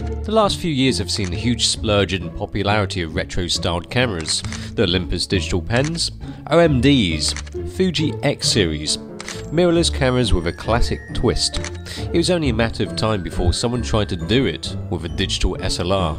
The last few years have seen a huge splurge in popularity of retro-styled cameras, the Olympus digital pens, OMDs, Fuji X series, mirrorless cameras with a classic twist. It was only a matter of time before someone tried to do it with a digital SLR.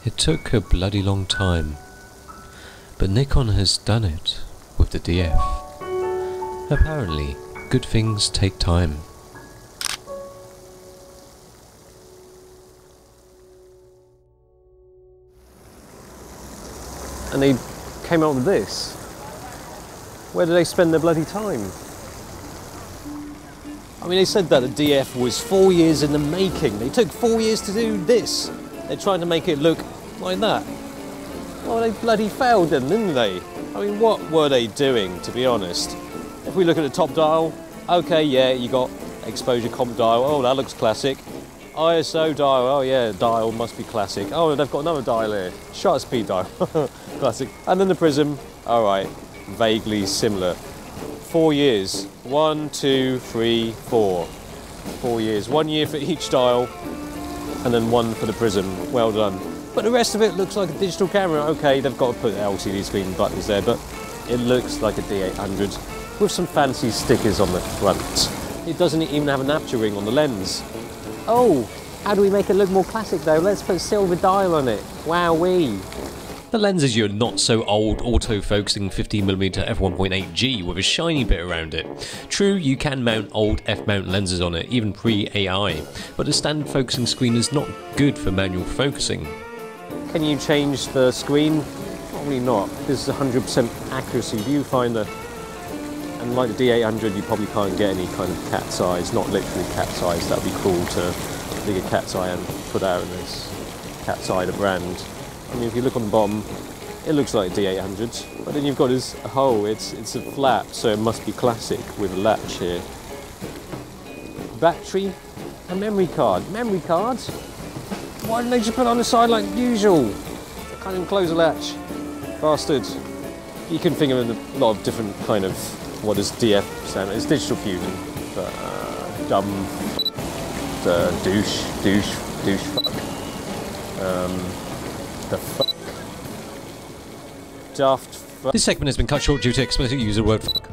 It took a bloody long time, but Nikon has done it with the DF. Apparently, good things take time. And they came out with this. Where did they spend their bloody time? I mean, they said that the DF was 4 years in the making. They took 4 years to do this. They're trying to make it look like that. Well, they bloody failed then, didn't they? I mean, what were they doing, to be honest? If we look at the top dial, okay, yeah, you got exposure comp dial. Oh, that looks classic. ISO dial, oh yeah, dial must be classic. Oh, they've got another dial here. Shutter speed dial, classic. And then the prism, all right, vaguely similar. 4 years, 1, 2, 3, 4. 4 years, 1 year for each dial, and then 1 for the prism. Well done. But the rest of it looks like a digital camera. Okay, they've got to put LCD screen buttons there, but it looks like a D800 with some fancy stickers on the front. It doesn't even have an aperture ring on the lens. Oh, how do we make it look more classic though? Let's put a silver dial on it. Wowee. The lens is your not-so-old auto-focusing 15mm f1.8G with a shiny bit around it. True, you can mount old f-mount lenses on it, even pre-AI, but the standard focusing screen is not good for manual focusing. Can you change the screen? Probably not. This is 100% accuracy viewfinder. And like the D800, you probably can't get any kind of cat's eyes, not literally cat's eyes. That would be cool to dig a cat's eye and put out in this cat's eye, the brand. I mean, if you look on the bottom, it looks like a D800, but then you've got this hole. It's a flap, so it must be classic with a latch here. Battery, a memory card. Memory cards? Why didn't they just put it on the side like usual? I can't even close a latch. Bastard. You can think of a lot of different kind of, what does DF stand for? It's digital fusion, but dumb, douche fuck. The fuck. Daft fuck. This segment has been cut short due to explicit use of the word fuck.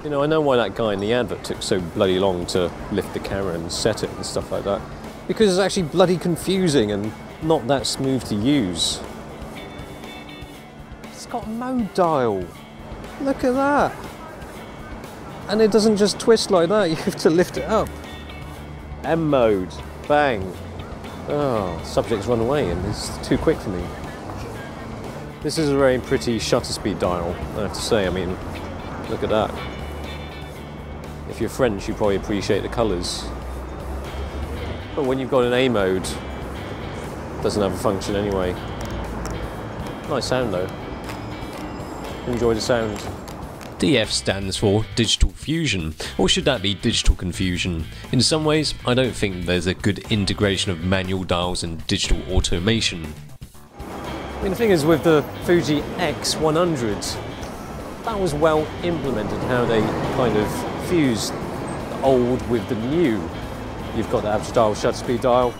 You know, I know why that guy in the advert took so bloody long to lift the camera and set it and stuff like that. Because it's actually bloody confusing and not that smooth to use. It's got a mode dial. Look at that. And it doesn't just twist like that, you have to lift it up. M mode. Bang. Oh, subject's run away and it's too quick for me. This is a very pretty shutter speed dial, I have to say. I mean, look at that. If you're French, you probably appreciate the colours. But when you've got an A mode, it doesn't have a function anyway. Nice sound though. Enjoy the sound. DF stands for Digital Fusion, or should that be Digital Confusion? In some ways, I don't think there's a good integration of manual dials and digital automation. I mean, the thing is with the Fuji X100, that was well implemented, how they kind of fused the old with the new. You've got the aperture dial, shutter speed dial,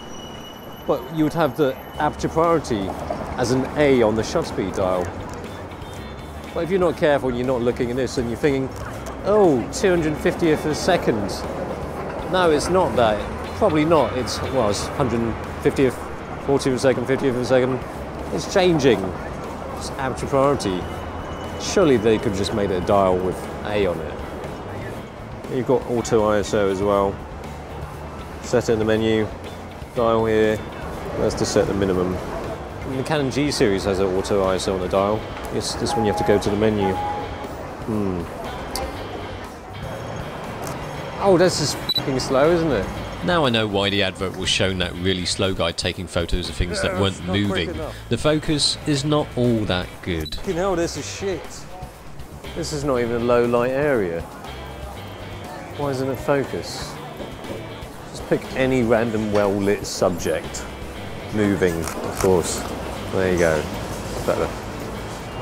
but you would have the aperture priority as an A on the shutter speed dial. But if you're not careful and you're not looking at this and you're thinking, oh, 250th of a second. No, it's not that. Probably not. It's, well, it's 150th, 40th of a second, 50th of a second. It's changing. It's aperture priority. Surely they could have just made it a dial with A on it. You've got auto ISO as well. Set it in the menu. Dial here. That's to set the minimum. And the Canon G series has an auto ISO on the dial. It's this one you have to go to the menu. Oh, that's just fucking slow, isn't it? Now I know why the advert was showing that really slow guy taking photos of things that weren't moving. The focus is not all that good. Fucking hell, this is shit. This is not even a low light area. Why isn't it focus? Just pick any random well-lit subject. Moving, of course. There you go. Better.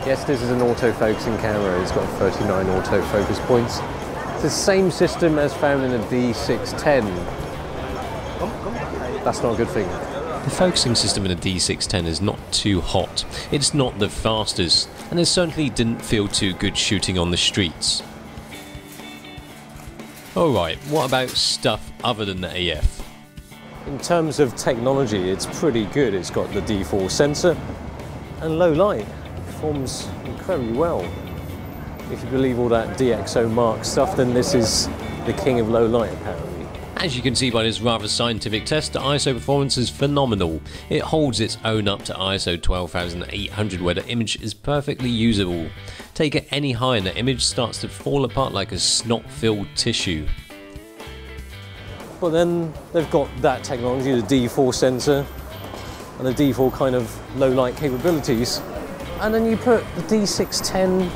Yes, this is an autofocusing camera. It's got 39 autofocus points. It's the same system as found in a D610. That's not a good thing. The focusing system in a D610 is not too hot. It's not the fastest, and it certainly didn't feel too good shooting on the streets. Alright, what about stuff other than the AF? In terms of technology, it's pretty good. It's got the D4 sensor and low light. Performs incredibly well. If you believe all that DxO Mark stuff, then this is the king of low light, apparently. As you can see by this rather scientific test, the ISO performance is phenomenal. It holds its own up to ISO 12800 where the image is perfectly usable. Take it any higher and the image starts to fall apart like a snot-filled tissue. But then they've got that technology, the D4 sensor, and the D4 kind of low light capabilities. And then you put the D610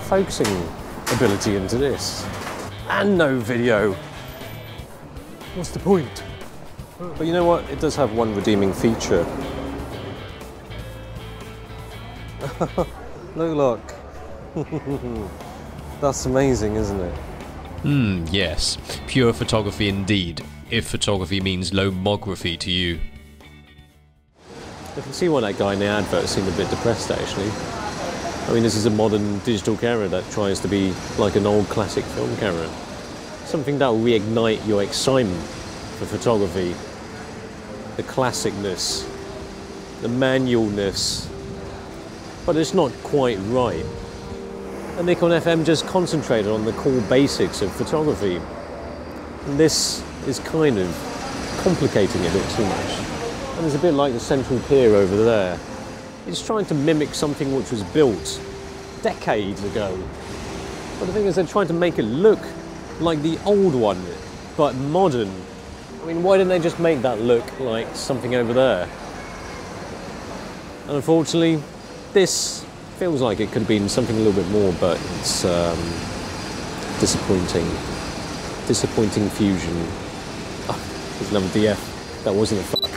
focusing ability into this. And no video. What's the point? But you know what? It does have one redeeming feature. Look. That's amazing, isn't it? Yes. Pure photography indeed, if photography means lomography to you. I can see why that guy in the advert seemed a bit depressed, actually. I mean, this is a modern digital camera that tries to be like an old classic film camera. Something that will reignite your excitement for photography. The classicness, the manualness. But it's not quite right. The Nikon FM just concentrated on the core basics of photography. And this is kind of complicating it a bit too much. And it's a bit like the central pier over there. It's trying to mimic something which was built decades ago. But the thing is, they're trying to make it look like the old one, but modern. I mean, why didn't they just make that look like something over there? And unfortunately, this feels like it could have been something a little bit more, but it's disappointing. Disappointing fusion. Oh, there's another DF. That wasn't a fuck.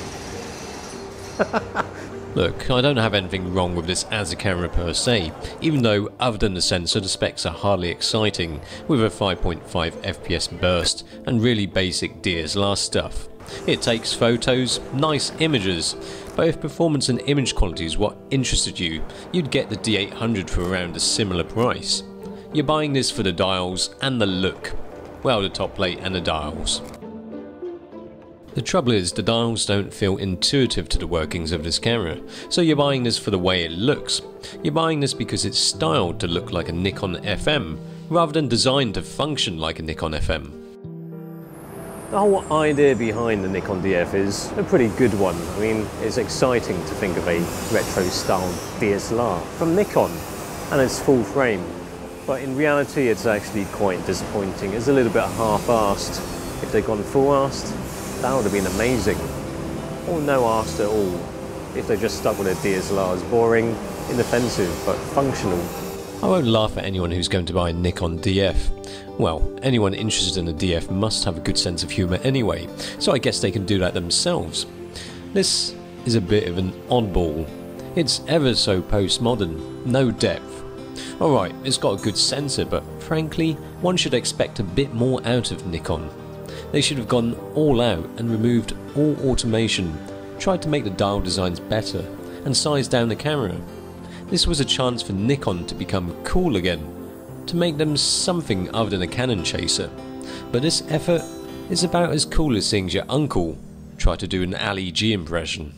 Look, I don't have anything wrong with this as a camera per se, even though other than the sensor the specs are hardly exciting, with a 5.5 FPS burst and really basic DSLR stuff. It takes photos, nice images, but if performance and image quality is what interested you, you'd get the D800 for around a similar price. You're buying this for the dials and the look. Well, the top plate and the dials. The trouble is, the dials don't feel intuitive to the workings of this camera, so you're buying this for the way it looks. You're buying this because it's styled to look like a Nikon FM, rather than designed to function like a Nikon FM. The whole idea behind the Nikon DF is a pretty good one. I mean, it's exciting to think of a retro-styled DSLR from Nikon and it's full frame. But in reality, it's actually quite disappointing. It's a little bit half-assed. If they'd gone full-assed, that would have been amazing. Or no assed at all. If they just stuck with their DSLR as boring, inoffensive, but functional. I won't laugh at anyone who's going to buy a Nikon DF. Well, anyone interested in a DF must have a good sense of humour anyway, so I guess they can do that themselves. This is a bit of an oddball. It's ever so postmodern, no depth. Alright, it's got a good sensor, but frankly, one should expect a bit more out of Nikon. They should have gone all out and removed all automation, tried to make the dial designs better, and sized down the camera. This was a chance for Nikon to become cool again, to make them something other than a Canon chaser. But this effort is about as cool as seeing your uncle try to do an Ali G impression.